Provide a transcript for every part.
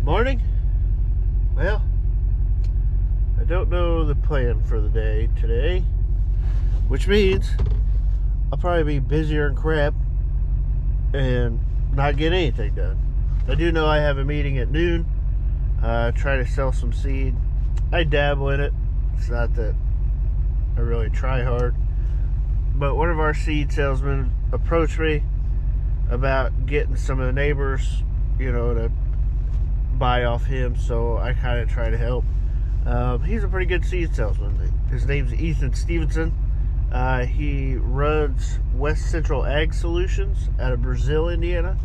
Morning. Well, I don't know the plan for the day today, which means I'll probably be busier than crap and not get anything done. I do know I have a meeting at noon, try to sell some seed. I dabble in it. It's not that I really try hard, but one of our seed salesmen approached me about getting some of the neighbors, to buy off him, so I kind of try to help. He's a pretty good seed salesman. His name's Ethan Stevenson. He runs West Central Ag Solutions out of Brazil, Indiana,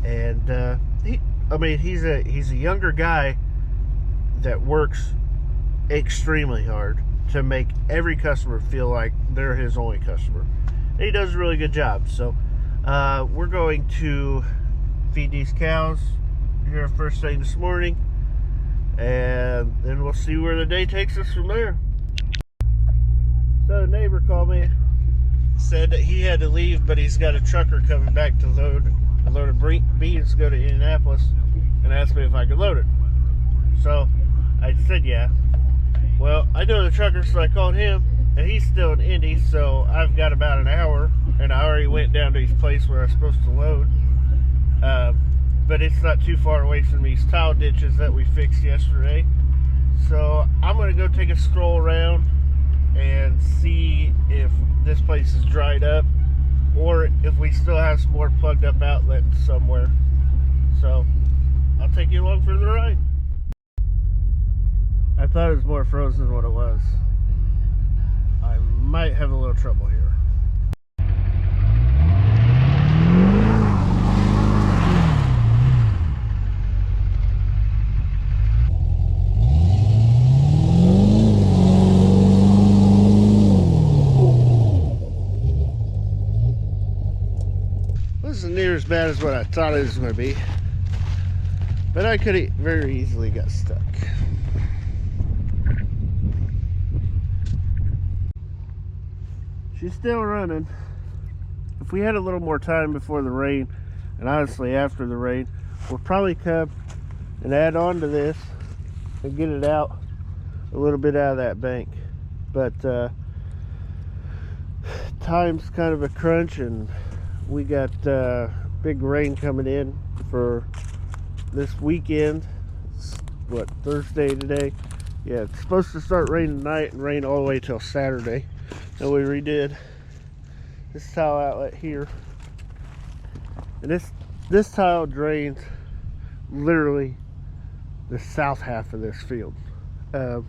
and he's a younger guy that works extremely hard to make every customer feel like they're his only customer. And he does a really good job. So we're going to feed these cows here first thing this morning, and then we'll see where the day takes us from there. So a neighbor called me, said that he had to leave, but he's got a trucker coming back to load a load of beans to go to Indianapolis, and asked me if I could load it. So I said yeah. Well, I know the trucker, so I called him, and he's still in Indy, so I've got about an hour, and I already went down to his place where I was supposed to load. But it's not too far away from these tile ditches that we fixed yesterday. So I'm going to go take a stroll around and see if this place is dried up, or if we still have some more plugged up outlets somewhere. So I'll take you along for the ride. I thought it was more frozen than what it was. I might have a little trouble here. This isn't near as bad as what I thought it was going to be, but I could have very easily got stuck. She's still running. If we had a little more time before the rain, and honestly after the rain, we'll probably come and add on to this and get it out a little bit out of that bank. But time's kind of a crunch, and we got big rain coming in for this weekend. It's what, Thursday today? Yeah, it's supposed to start raining tonight and rain all the way till Saturday. And we redid this tile outlet here, and this tile drains literally the south half of this field, and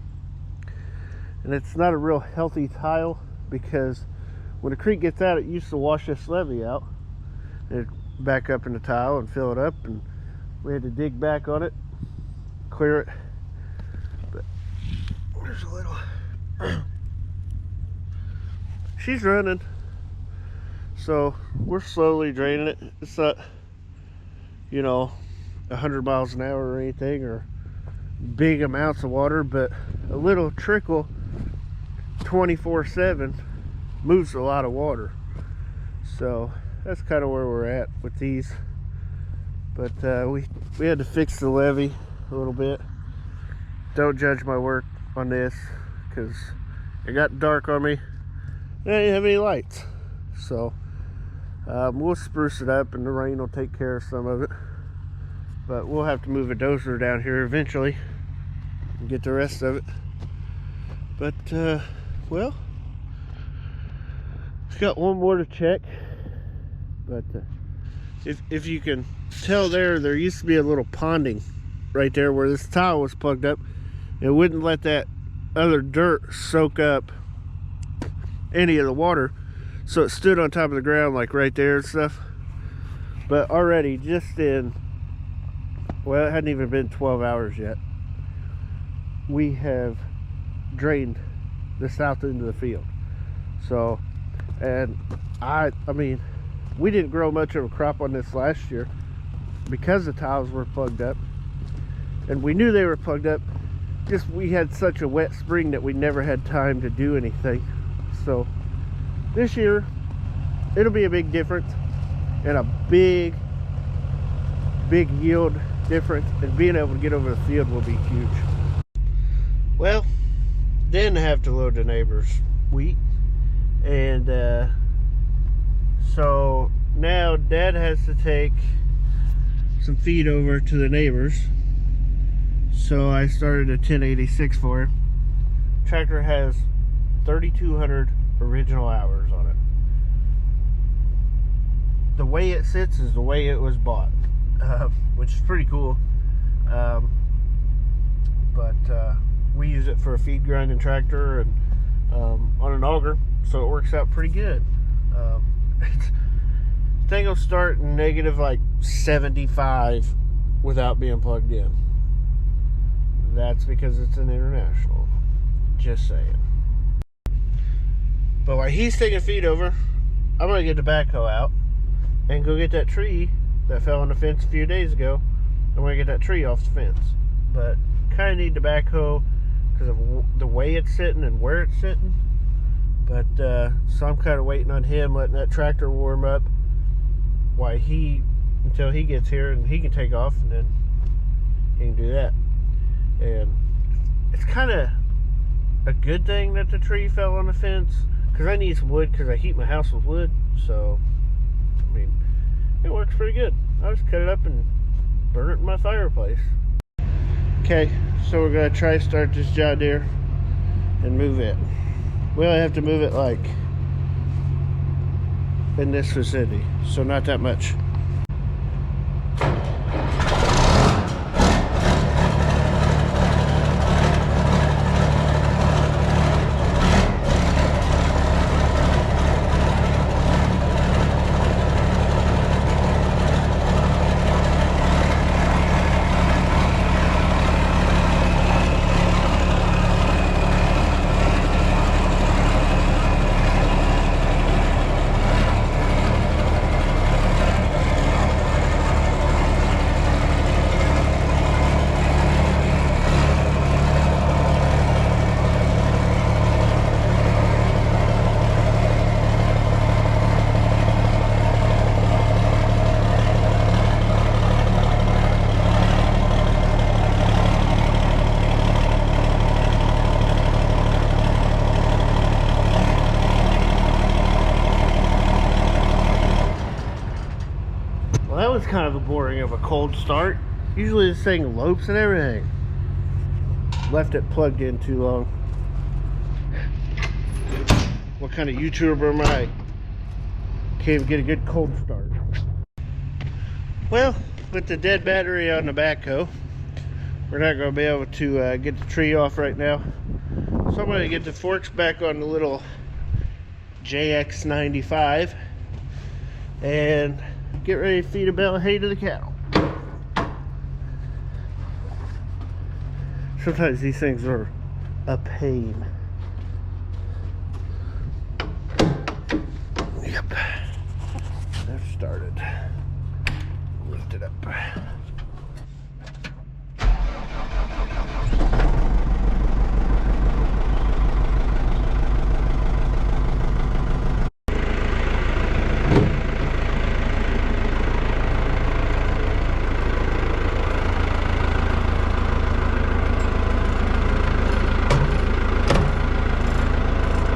it's not a real healthy tile, because when the creek gets out, it used to wash this levee out and it'd back up in the tile and fill it up, and we had to dig back on it, clear it. But there's a little she's running, so we're slowly draining it. It's not 100 miles an hour or anything, or big amounts of water, but a little trickle 24/7 moves a lot of water. So that's kind of where we're at with these. But we had to fix the levee a little bit. Don't judge my work on this, because it got dark on me. I didn't have any lights, so we'll spruce it up, and the rain will take care of some of it. But we'll have to move a dozer down here eventually and get the rest of it. But well, it's got one more to check. But if you can tell, there used to be a little ponding right there where this tile was plugged up. It wouldn't let that other dirt soak up any of the water, so it stood on top of the ground, like right there and stuff. But already, just in, well, it hadn't even been 12 hours yet, we have drained the south end of the field. So, and I mean, we didn't grow much of a crop on this last year because the tiles were plugged up, and we knew they were plugged up. Just we had such a wet spring that we never had time to do anything. So this year it'll be a big difference, and a big yield difference, and being able to get over the field will be huge. Well, didn't have to load the neighbor's wheat, and so now Dad has to take some feed over to the neighbors. So I started a 1086 for it. Tractor has 3,200 original hours on it. The way it sits is the way it was bought, which is pretty cool. But we use it for a feed grinding tractor and on an auger, so it works out pretty good. Thing will start negative like 75 without being plugged in. That's because it's an international. Just saying. But while he's taking feed over, I'm gonna get the backhoe out and go get that tree that fell on the fence a few days ago. I'm gonna get that tree off the fence. But kind of need the backhoe because of the way it's sitting and where it's sitting. But so I'm kind of waiting on him, letting that tractor warm up until he gets here and he can take off, and then he can do that. And it's kind of a good thing that the tree fell on the fence, because I need some wood because I heat my house with wood. So I mean, it works pretty good. I just cut it up and burn it in my fireplace. Okay, so we're gonna try to start this John Deere and move it. We only have to move it like in this vicinity, so not that much. That was kind of a boring of a cold start. Usually this thing lopes and everything. Left it plugged in too long. What kind of YouTuber am I? Can't even get a good cold start. Well, with the dead battery on the backhoe, we're not going to be able to get the tree off right now. So I'm going to get the forks back on the little JX95 and get ready to feed a bale of hay to the cattle. Sometimes these things are a pain. Yep. That started. Lift it up.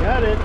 Got it.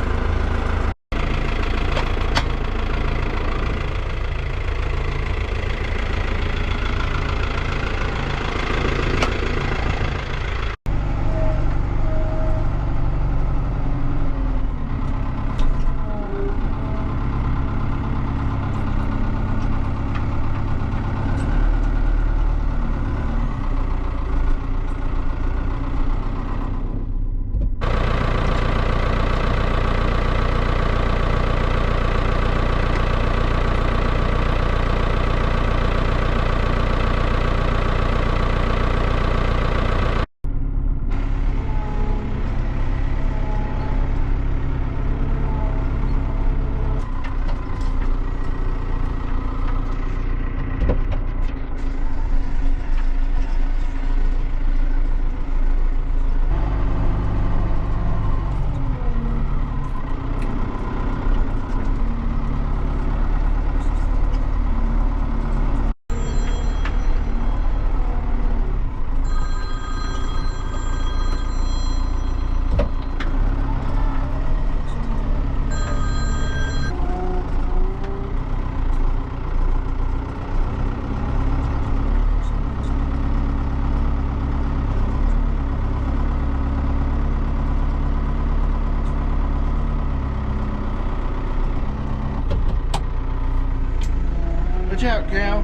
out, cow.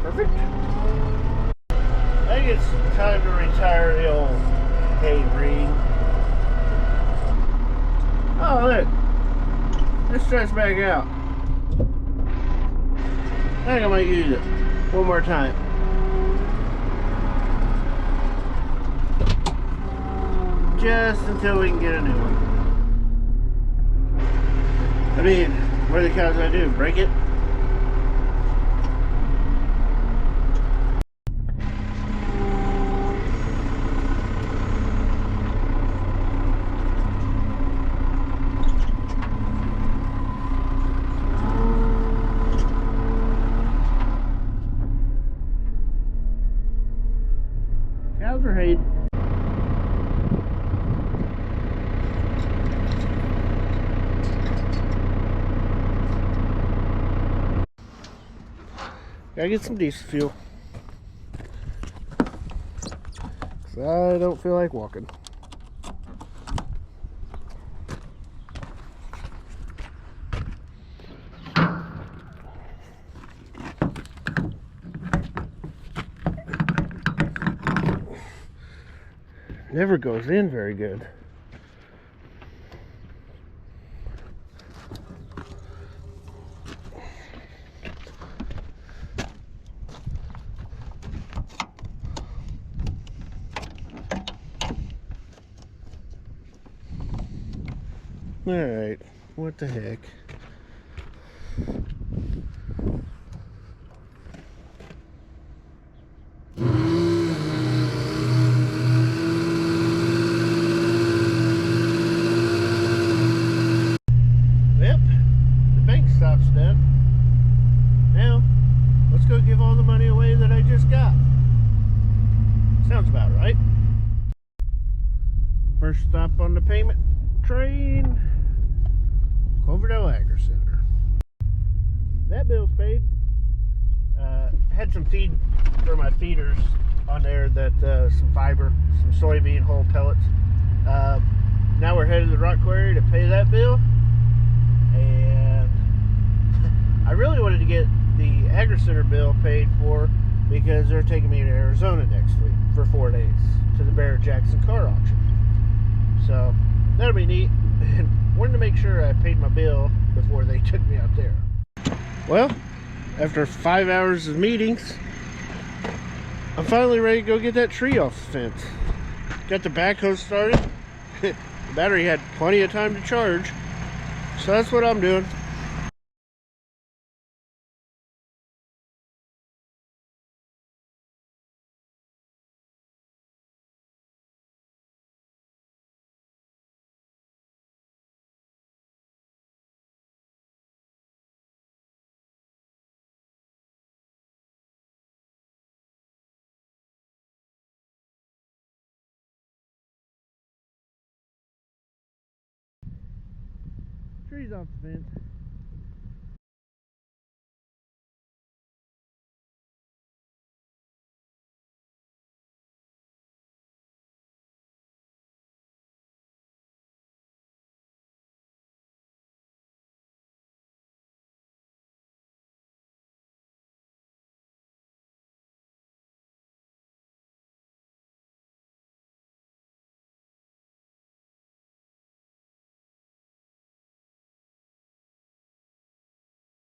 Perfect. I think it's time to retire the old hay breed. Oh, look. This stretched back out. I think I might use it one more time. Just until we can get a new one. I mean, what are the cows gonna do? Break it? Cows are hayed. Gotta get some diesel fuel. 'Cause I don't feel like walking. Never goes in very good. Alright, what the heck? Yep, the bank stop's done. Now, let's go give all the money away that I just got. Sounds about right. First stop on the payment train, Cloverdale Agri Center. That bill's paid. Had some feed for my feeders on there, that some fiber, some soybean hull pellets. Now we're headed to the rock quarry to pay that bill, and I really wanted to get the Agri Center bill paid for because they're taking me to Arizona next week for 4 days to the Barrett Jackson car auction. So that'll be neat. And wanted to make sure I paid my bill before they took me out there. Well, after 5 hours of meetings, I'm finally ready to go get that tree off the fence. Got the backhoe started. The battery had plenty of time to charge, so that's what I'm doing. Trees off the fence.